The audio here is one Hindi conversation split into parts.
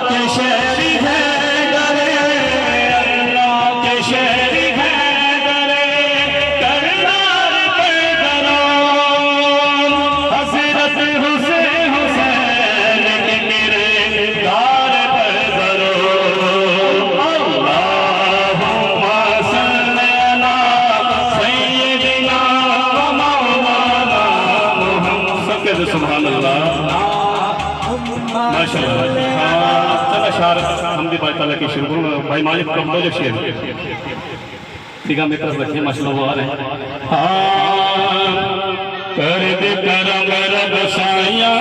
के शहरी है डरे, अल्लाह के शहरी है डरे, करनार पे डरो हजरत हुसैन हुसैन के किरदार पर डरो। अल्लाहुम्मा सल्ली अला सय्यिदिना व मौलाना मुहम्मद। सुभान अल्लाह, माशाअल्लाह। हाँ चला शार हम भी भाई ताला की शुरू भाई मालिक कब दो जो शेर ठीक है मेरे तरफ रखिए माशाअल्लाह वो आ रहे हैं। हाँ कर दे करम रब साया,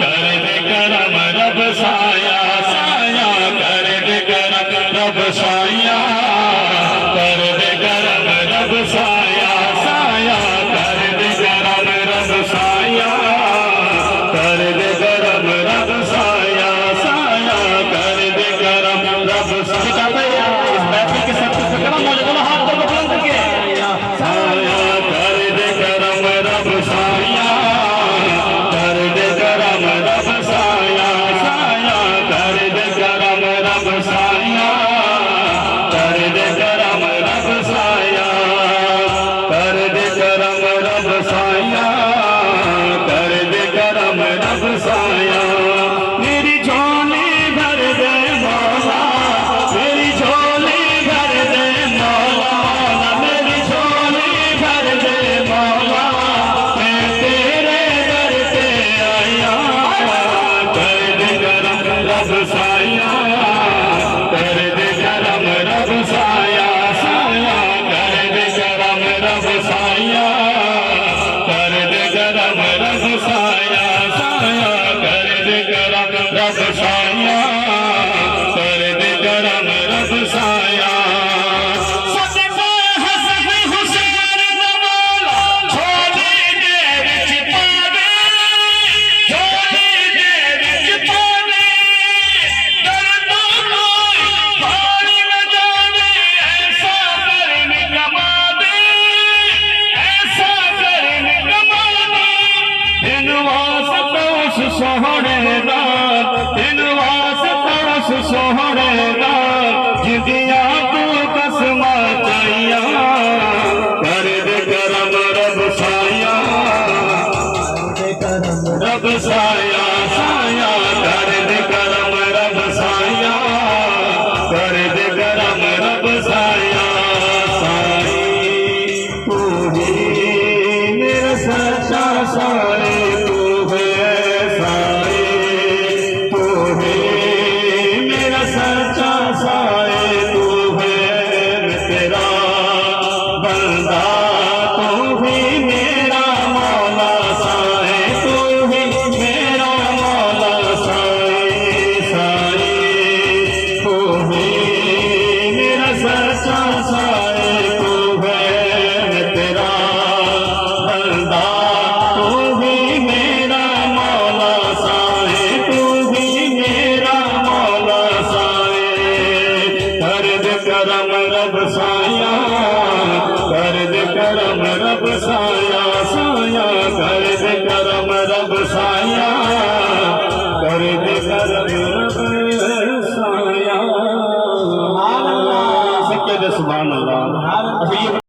कर दे करम रब साया, साया कर दे करम रब साया, कर दे करम रब साया, साया कर दे करम रब साया, कर दे करम रब साया, साया कर दे करम रब साया। इस बैठक के सब कुछ करम मौजूद हाथ को बुलंद करके साया कर दे करम रब साया, कर दे करम रब साया, साया कर दे करम रब साया, कर दे करम रब साया, कर दे करम रब साया, कर दे करम रब साया। मेरी झोली भर दे मौला, मेरी झोली भर दे मौला, मेरी झोली भर दे मौला, मैं तेरे दर पे आया। कर दे करम रब साया, कर दे करम रब साया, साया कर दे करम रब साया, कर दे करम रब साया, साया कर दे करम रब साया, कर दे करम रब साया। सदका हसन हुसैन नवाला झोली दे विच पावे, झोली दे विच पावे, दर्दों कोई भार न जाने, ऐसा करम कमा दे, ऐसा करम कमा दे। दिन वास्ता उस सोहरे दा, दिन वास्ता उस सोहरे दा, जिदिया तू कसमा चाहिया। कर दे करम रब साया, रब साया, साया कर दे करम रब साया, कर दे करम रब साया। साई तू ही मेरा सच्चा साई तू है, साई तू ही मेरा सच्चा साई तू है, मैं तेरा बंदा तू ही मेरा मौला साई, तू ही मेरा मौला साई, साई तू ही मेरा सच्चा साई तू है, मैं तेरा बंदा तू ही मेरा मौला साई, तू ही मेरा मौला साई। कर दे करम रब साया, कर दे करम रब साया, साया कर दे करम रब साया, कर दे करम